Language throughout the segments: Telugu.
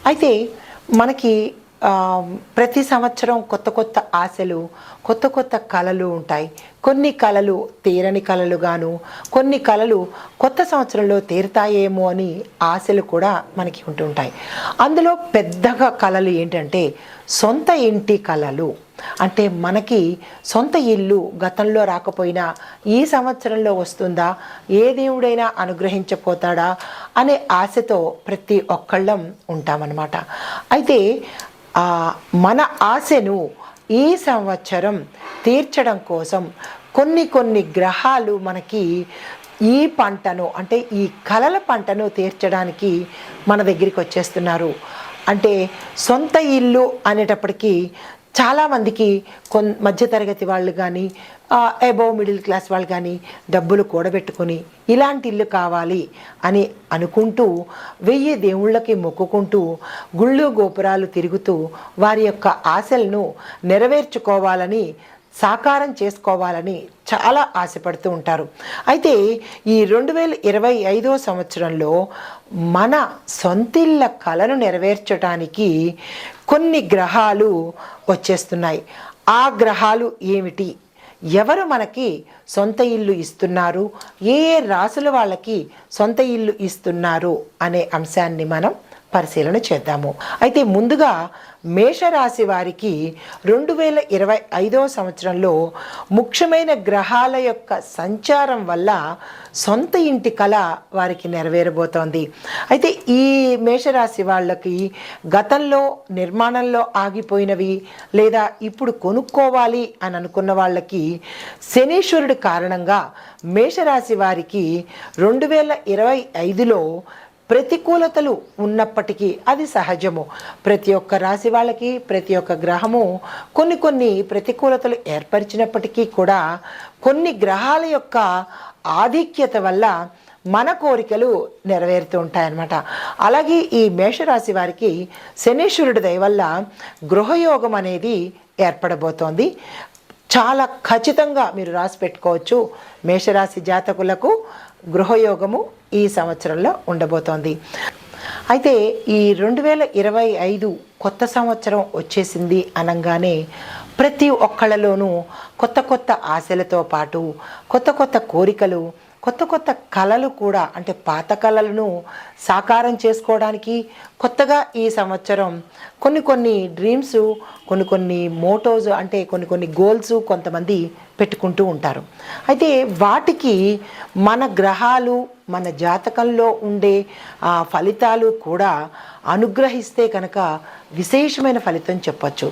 అయితే మనకి ప్రతి సంవత్సరం కొత్త కొత్త ఆశలు, కొత్త కొత్త కలలు ఉంటాయి. కొన్ని కలలు తీరని కలలుగాను, కొన్ని కలలు కొత్త సంవత్సరంలో తీరుతాయేమో అని ఆశలు కూడా మనకి ఉంటుంటాయి. అందులో పెద్దగా కలలు ఏంటంటే సొంత ఇంటి కలలు. అంటే మనకి సొంత ఇల్లు గతంలో రాకపోయినా ఈ సంవత్సరంలో వస్తుందా, ఏ దేవుడైనా అనుగ్రహించపోతాడా అనే ఆశతో ప్రతి ఒక్కళ్ళం ఉంటామన్నమాట. అయితే మన ఆశను ఈ సంవత్సరం తీర్చడం కోసం కొన్ని గ్రహాలు మనకి ఈ పంటను, అంటే ఈ కలల పంటను తీర్చడానికి మన దగ్గరికి వచ్చేస్తున్నారు. అంటే సొంత ఇల్లు అనేటప్పటికీ చాలామందికి మధ్యతరగతి వాళ్ళు కానీ, అబోవ్ మిడిల్ క్లాస్ వాళ్ళు కానీ డబ్బులు కూడబెట్టుకొని ఇలాంటి ఇల్లు కావాలి అని అనుకుంటూ 1000 దేవుళ్ళకి మొక్కుకుంటూ గుళ్ళు గోపురాలు తిరుగుతూ వారి యొక్క ఆశలను నెరవేర్చుకోవాలని, సాకారం చేసుకోవాలని చాలా ఆశపడుతూ ఉంటారు. అయితే ఈ 2025 సంవత్సరంలో మన సొంతిళ్ళ కలను నెరవేర్చడానికి కొన్ని గ్రహాలు వచ్చేస్తున్నాయి. ఆ గ్రహాలు ఏమిటి, ఎవరు మనకి సొంత ఇల్లు ఇస్తున్నారు, ఏ రాసుల వాళ్ళకి సొంత ఇల్లు ఇస్తున్నారు అనే అంశాన్ని మనం పరిశీలన చేద్దాము. అయితే ముందుగా మేషరాశి వారికి 2025 సంవత్సరంలో ముఖ్యమైన గ్రహాల యొక్క సంచారం వల్ల సొంత ఇంటి కళ వారికి నెరవేరబోతోంది. అయితే ఈ మేషరాశి వాళ్ళకి గతంలో నిర్మాణంలో ఆగిపోయినవి లేదా ఇప్పుడు కొనుక్కోవాలి అని అనుకున్న వాళ్ళకి శనీశ్వరుడి కారణంగా మేషరాశి వారికి 2025లో ప్రతికూలతలు ఉన్నప్పటికీ అది సహజము. ప్రతి ఒక్క రాశి వాళ్ళకి ప్రతి ఒక్క గ్రహము కొన్ని ప్రతికూలతలు ఏర్పరిచినప్పటికీ కూడా కొన్ని గ్రహాల యొక్క ఆధిక్యత వల్ల మన కోరికలు నెరవేరుతూ ఉంటాయన్నమాట. అలాగే ఈ మేషరాశి వారికి శనీశ్వరుడి దయ వల్ల గృహయోగం అనేది ఏర్పడబోతోంది. చాలా ఖచ్చితంగా మీరు రాసి పెట్టుకోవచ్చు, మేషరాశి జాతకులకు గృహయోగము ఈ సంవత్సరంలో ఉండబోతోంది. అయితే ఈ 2025 కొత్త సంవత్సరం వచ్చేసింది అనగానే ప్రతి ఒక్కళ్ళలోనూ కొత్త ఆశలతో పాటు కొత్త కోరికలు, కొత్త కళలు కూడా, అంటే పాత కళలను సాకారం చేసుకోవడానికి కొత్తగా ఈ సంవత్సరం కొన్ని డ్రీమ్స్, కొన్ని మోటోస్, అంటే కొన్ని గోల్స్ కొంతమంది పెట్టుకుంటూ ఉంటారు. అయితే వాటికి మన గ్రహాలు, మన జాతకంలో ఉండే ఫలితాలు కూడా అనుగ్రహిస్తే కనుక విశేషమైన ఫలితం చెప్పచ్చు.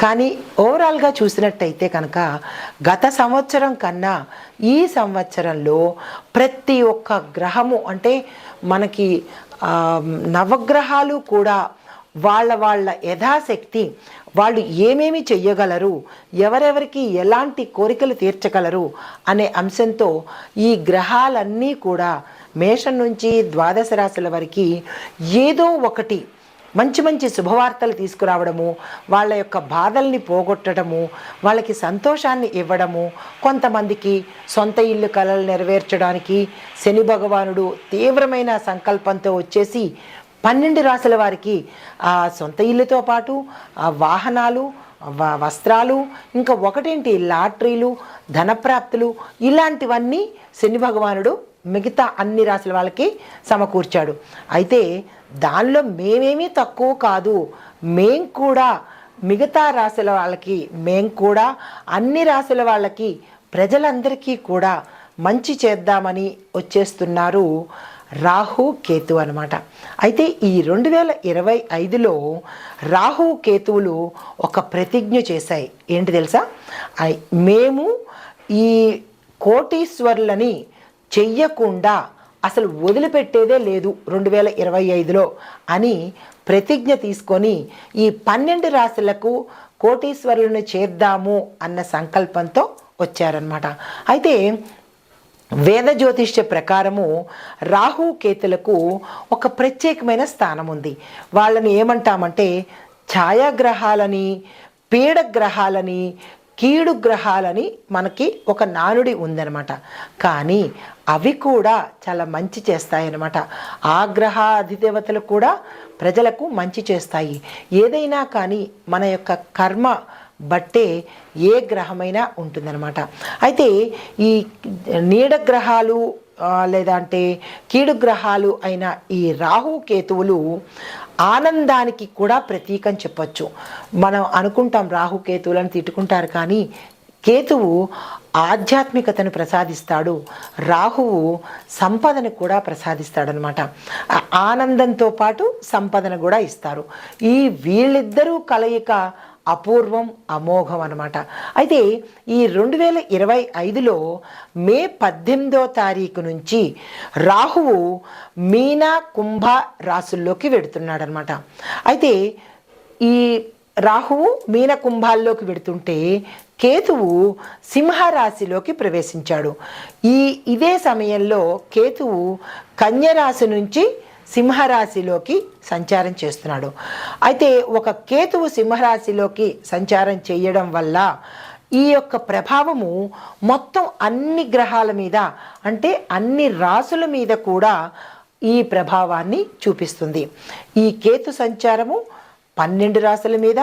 కానీ ఓవరాల్గా చూసినట్టయితే కనుక గత సంవత్సరం కన్నా ఈ సంవత్సరంలో ప్రతి ఒక్క గ్రహము, అంటే మనకి నవగ్రహాలు కూడా వాళ్ళ యథాశక్తి వాళ్ళు ఏమేమి చెయ్యగలరు, ఎవరెవరికి ఎలాంటి కోరికలు తీర్చగలరు అనే అంశంతో ఈ గ్రహాలన్నీ కూడా మేషం నుంచి ద్వాదశ రాశుల వరకు ఏదో ఒకటి మంచి శుభవార్తలు తీసుకురావడము, వాళ్ళ యొక్క బాధల్ని పోగొట్టడము, వాళ్ళకి సంతోషాన్ని ఇవ్వడము, కొంతమందికి సొంత ఇల్లు కలలు నెరవేర్చడానికి శని భగవానుడు తీవ్రమైన సంకల్పంతో వచ్చేసి 12 రాశుల వారికి సొంత ఇల్లుతో పాటు వాహనాలు, వస్త్రాలు, ఇంకా ఒకటేంటి లాటరీలు, ధనప్రాప్తులు, ఇలాంటివన్నీ శని భగవానుడు మిగతా అన్ని రాశుల వాళ్ళకి సమకూర్చాడు. అయితే దానిలో మేమేమీ తక్కువ కాదు, మేం కూడా మిగతా రాశుల వాళ్ళకి, మేం కూడా అన్ని రాశుల వాళ్ళకి, ప్రజలందరికీ కూడా మంచి చేద్దామని వచ్చేస్తున్నారు రాహు కేతు అనమాట. అయితే ఈ 2025లో రాహు కేతువులు ఒక ప్రతిజ్ఞ చేశాయి. ఏంటి తెలుసా? మేము ఈ కోటీశ్వర్లని చెయ్యకుండా అసలు వదిలిపెట్టేదే లేదు 2025లో అని ప్రతిజ్ఞ తీసుకొని ఈ 12 రాశులకు కోటీశ్వరులను చేద్దాము అన్న సంకల్పంతో వచ్చారనమాట. అయితే వేద జ్యోతిష్య ప్రకారము రాహు కేతులకు ఒక ప్రత్యేకమైన స్థానం ఉంది. వాళ్ళని ఏమంటామంటే ఛాయాగ్రహాలని, పీడగ్రహాలని, కీడు గ్రహాలని మనకి ఒక నానుడి ఉందన్నమాట. కానీ అవి కూడా చాలా మంచి చేస్తాయన్నమాట. ఆ గ్రహ అధిదేవతలు కూడా ప్రజలకు మంచి చేస్తాయి. ఏదైనా కానీ మన యొక్క కర్మ బట్టే ఏ గ్రహమైనా ఉంటుందన్నమాట. అయితే ఈ నీడ గ్రహాలు లేదంటే కీడు గ్రహాలు అయిన ఈ రాహు కేతువులు ఆనందానికి కూడా ప్రతీకం చెప్పచ్చు. మనం అనుకుంటాం రాహు కేతువులను తిట్టుకుంటారు, కానీ కేతువు ఆధ్యాత్మికతను ప్రసాదిస్తాడు, రాహువు సంపదను కూడా ప్రసాదిస్తాడనమాట. ఆనందంతో పాటు సంపదను కూడా ఇస్తారు. ఈ వీళ్ళిద్దరూ కలయిక అపూర్వం, అమోఘం అనమాట. అయితే ఈ 2025లో మే 18వ తారీఖు నుంచి రాహువు మీన కుంభ రాసుల్లోకి వెడుతున్నాడనమాట. అయితే ఈ రాహువు మీన కుంభాల్లోకి వెడుతుంటే కేతువు సింహరాశిలోకి ప్రవేశించాడు. ఇదే సమయంలో కేతువు కన్యరాశి నుంచి సింహరాశిలోకి సంచారం చేస్తున్నాడు. అయితే ఒక కేతువు సింహరాశిలోకి సంచారం చేయడం వల్ల ఈ యొక్క ప్రభావము మొత్తం అన్ని గ్రహాల మీద, అంటే అన్ని రాసుల మీద కూడా ఈ ప్రభావాన్ని చూపిస్తుంది. ఈ కేతు సంచారము 12 రాశుల మీద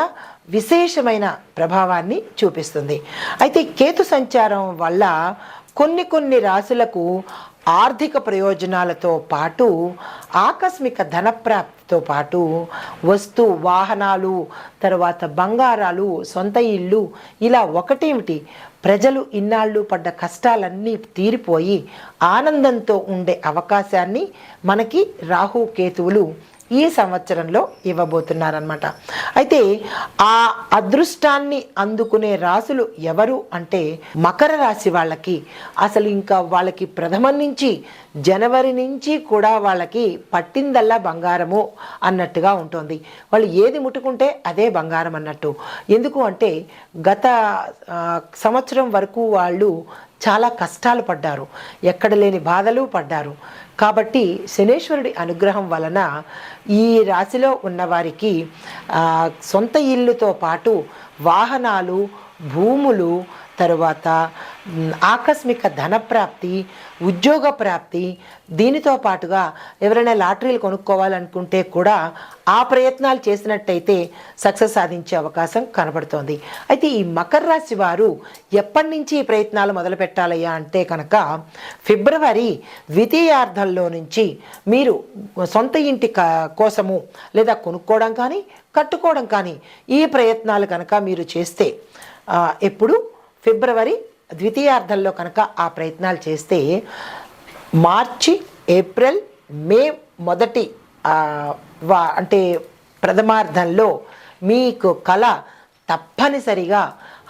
విశేషమైన ప్రభావాన్ని చూపిస్తుంది. అయితే కేతు సంచారం వల్ల కొన్ని రాశులకు ఆర్థిక ప్రయోజనాలతో పాటు ఆకస్మిక ధనప్రాప్తితో పాటు వస్తు వాహనాలు, తర్వాత బంగారాలు, సొంత ఇల్లు, ఇలా ఒకటేమిటి ప్రజలు ఇన్నాళ్ళు పడ్డ కష్టాలన్నీ తీరిపోయి ఆనందంతో ఉండే అవకాశాన్ని మనకి రాహు కేతువులు ఈ సంవత్సరంలో ఇవ్వబోతున్నారనమాట. అయితే ఆ అదృష్టాన్ని అందుకునే రాశులు ఎవరు అంటే మకర రాశి వాళ్ళకి అసలు ఇంకా వాళ్ళకి ప్రథమం నుంచి జనవరి నుంచి కూడా వాళ్ళకి పట్టిందల్లా బంగారము అన్నట్టుగా ఉంటుంది. వాళ్ళు ఏది ముట్టుకుంటే అదే బంగారం అన్నట్టు. ఎందుకు అంటే గత సంవత్సరం వరకు వాళ్ళు చాలా కష్టాలు పడ్డారు, ఎక్కడ లేని బాధలు పడ్డారు. కాబట్టి శనేశ్వరుడి అనుగ్రహం వలన ఈ రాశిలో ఉన్నవారికి సొంత ఇల్లుతో పాటు వాహనాలు, భూములు, తరువాత ఆకస్మిక ధనప్రాప్తి, ఉద్యోగ ప్రాప్తి, దీనితో పాటుగా ఎవరైనా లాటరీలు కొనుక్కోవాలనుకుంటే కూడా ఆ ప్రయత్నాలు చేసినట్టయితే సక్సెస్ సాధించే అవకాశం కనబడుతోంది. అయితే ఈ మకర రాశి వారు ఎప్పటి నుంచి ఈ ప్రయత్నాలు మొదలు పెట్టాలయ్యా అంటే కనుక ఫిబ్రవరి ద్వితీయార్థంలో నుంచి మీరు సొంత ఇంటి కోసము లేదా కొనుక్కోవడం కానీ కట్టుకోవడం కానీ ఈ ప్రయత్నాలు కనుక మీరు చేస్తే, ఎప్పుడు ఫిబ్రవరి ద్వితీయార్థంలో కనుక ఆ ప్రయత్నాలు చేస్తే మార్చి, ఏప్రిల్, మే మొదటి అంటే ప్రథమార్థంలో మీకు కళ తప్పనిసరిగా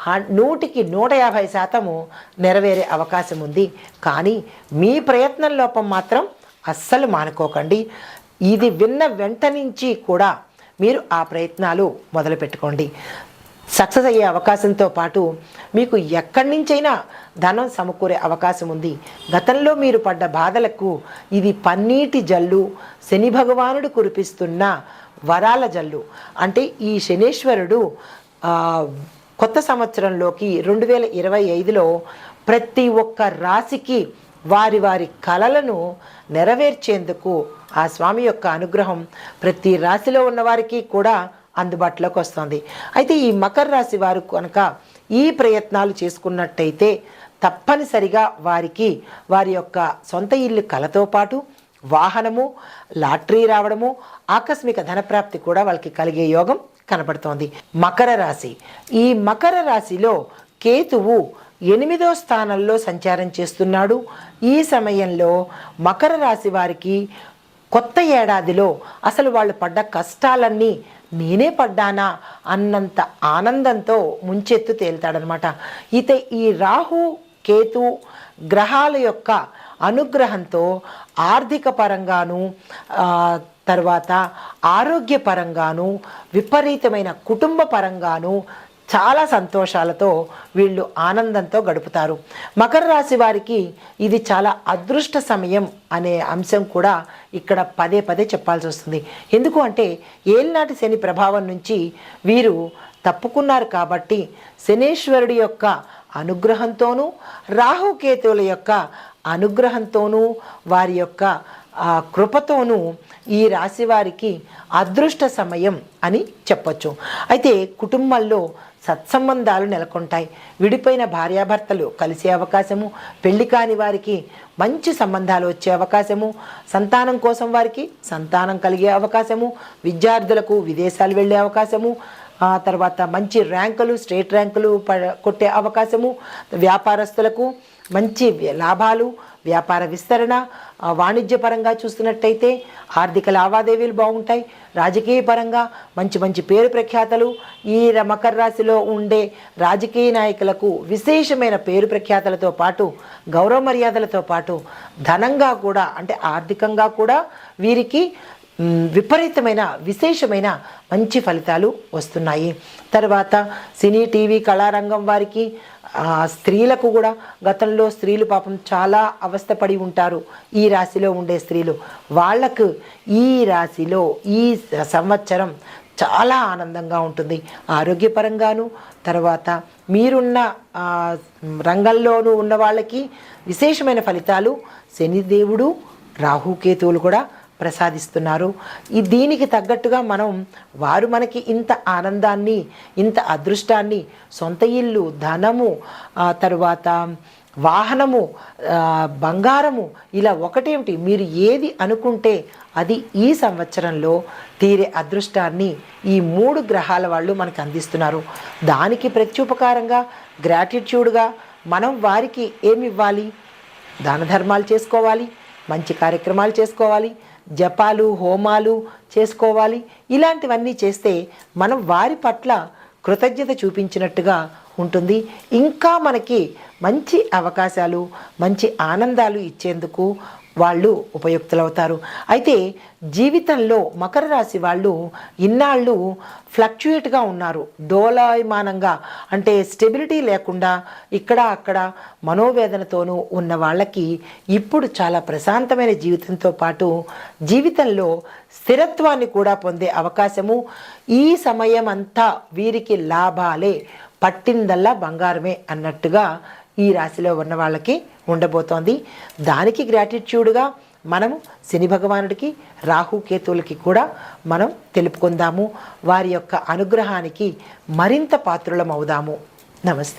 100కి 150% నెరవేరే అవకాశం ఉంది. కానీ మీ ప్రయత్నం లోపం మాత్రం అస్సలు మానుకోకండి. ఇది విన్న వెంట నుంచి కూడా మీరు ఆ ప్రయత్నాలు మొదలు పెట్టుకోండి. సక్సెస్ అయ్యే అవకాశంతో పాటు మీకు ఎక్కడి నుంచైనా ధనం సమకూరే అవకాశం ఉంది. గతంలో మీరు పడ్డ బాధలకు ఇది పన్నీటి జల్లు, శని భగవానుడు కురిపిస్తున్న వరాల జల్లు. అంటే ఈ శనేశ్వరుడు కొత్త సంవత్సరంలోకి 2025లో ప్రతి ఒక్క రాశికి వారి వారి కలలను నెరవేర్చేందుకు ఆ స్వామి యొక్క అనుగ్రహం ప్రతి రాశిలో ఉన్నవారికి కూడా అందుబాటులోకి వస్తుంది. అయితే ఈ మకర రాశి వారు కనుక ఈ ప్రయత్నాలు చేసుకున్నట్టయితే తప్పనిసరిగా వారికి వారి యొక్క సొంత ఇల్లు కలతో పాటు వాహనము, లాటరీ రావడము, ఆకస్మిక ధనప్రాప్తి కూడా వాళ్ళకి కలిగే యోగం కనబడుతోంది. మకర రాశి, ఈ మకర రాశిలో కేతువు 8వ స్థానంలో సంచారం చేస్తున్నాడు. ఈ సమయంలో మకర రాశి వారికి కొత్త ఏడాదిలో అసలు వాళ్ళు పడ్డ కష్టాలన్నీ నేనే పడ్డానా అన్నంత ఆనందంతో ముంచెత్తు తేలుతాడనమాట. అయితే ఈ రాహు కేతు గ్రహాల యొక్క అనుగ్రహంతో ఆర్థిక పరంగాను, తర్వాత ఆరోగ్యపరంగాను, విపరీతమైన కుటుంబ పరంగాను చాలా సంతోషాలతో వీళ్ళు ఆనందంతో గడుపుతారు. మకర రాశి వారికి ఇది చాలా అదృష్ట సమయం అనే అంశం కూడా ఇక్కడ పదే పదే చెప్పాల్సి వస్తుంది. ఎందుకు అంటే ఏళ్ళనాటి శని ప్రభావం నుంచి వీరు తప్పుకున్నారు కాబట్టి శనేశ్వరుడి యొక్క అనుగ్రహంతోనూ రాహుకేతువుల యొక్క అనుగ్రహంతోనూ వారి యొక్క కృపతోనూ ఈ రాశి వారికి అదృష్ట సమయం అని చెప్పొచ్చు. అయితే కుటుంబాల్లో సత్సంబంధాలు నెలకొంటాయి. విడిపోయిన భార్యాభర్తలు కలిసే అవకాశము, పెళ్లి కాని వారికి మంచి సంబంధాలు వచ్చే అవకాశము, సంతానం కోసం వారికి సంతానం కలిగే అవకాశము, విద్యార్థులకు విదేశాలు వెళ్ళే అవకాశము, తర్వాత మంచి ర్యాంకులు, స్టేట్ ర్యాంకులు కొట్టే అవకాశము, వ్యాపారస్తులకు మంచి లాభాలు, వ్యాపార విస్తరణ, వాణిజ్యపరంగా చూస్తున్నట్టయితే ఆర్థిక లావాదేవీలు బాగుంటాయి. రాజకీయ పరంగా మంచి మంచి పేరు ప్రఖ్యాతలు, ఈ మకర రాశిలో ఉండే రాజకీయ నాయకులకు విశేషమైన పేరు ప్రఖ్యాతలతో పాటు గౌరవ మర్యాదలతో పాటు ధనంగా కూడా అంటే ఆర్థికంగా కూడా వీరికి విపరీతమైన విశేషమైన మంచి ఫలితాలు వస్తున్నాయి. తర్వాత సినీ, టీవీ, కళారంగం వారికి, స్త్రీలకు కూడా గతంలో స్త్రీలు పాపం చాలా అవస్థపడి ఉంటారు. ఈ రాశిలో ఉండే స్త్రీలు వాళ్ళకు ఈ రాశిలో ఈ సంవత్సరం చాలా ఆనందంగా ఉంటుంది. ఆరోగ్యపరంగాను, తర్వాత మీరున్న రంగంలోనూ ఉన్న వాళ్ళకి విశేషమైన ఫలితాలు శనిదేవుడు, రాహుకేతువులు కూడా ప్రసాదిస్తున్నారు. దీనికి తగ్గట్టుగా వారు మనకి ఇంత ఆనందాన్ని, ఇంత అదృష్టాన్ని, సొంత ఇల్లు, ధనము, తరువాత వాహనము, బంగారము, ఇలా ఒకటేమిటి మీరు ఏది అనుకుంటే అది ఈ సంవత్సరంలో తీరే అదృష్టాన్ని ఈ 3 గ్రహాల వాళ్ళు మనకు అందిస్తున్నారు. దానికి ప్రత్యుపకారంగా గ్రాటిట్యూడ్గా మనం వారికి ఏమి ఇవ్వాలి? దాన ధర్మాలు చేసుకోవాలి, మంచి కార్యక్రమాలు చేసుకోవాలి, జపాలు, హోమాలు చేసుకోవాలి. ఇలాంటివన్నీ చేస్తే మనం వారి పట్ల కృతజ్ఞత చూపించినట్టుగా ఉంటుంది. ఇంకా మనకి మంచి అవకాశాలు, మంచి ఆనందాలు ఇచ్చేందుకు వాళ్ళు ఉపయుక్తులవుతారు. అయితే జీవితంలో మకర రాశి వాళ్ళు ఇన్నాళ్ళు ఫ్లక్చుయేట్గా ఉన్నారు. డోలాయమానంగా అంటే స్టెబిలిటీ లేకుండా ఇక్కడ అక్కడ మనోవేదనతోనూ ఉన్న వాళ్ళకి ఇప్పుడు చాలా ప్రశాంతమైన జీవితంతో పాటు జీవితంలో స్థిరత్వాన్ని కూడా పొందే అవకాశము, ఈ సమయం అంతా వీరికి లాభాలే, పట్టిందల్లా బంగారమే అన్నట్టుగా ఈ రాశిలో ఉన్న వాళ్ళకి ఉండబోతోంది. దానికి గ్రాటిట్యూడ్గా మనము శని భగవానుడికి, రాహుకేతువులకి కూడా మనం తెలుపుకుందాము. వారి యొక్క అనుగ్రహానికి మరింత పాత్రులం అవుదాము. నమస్తే.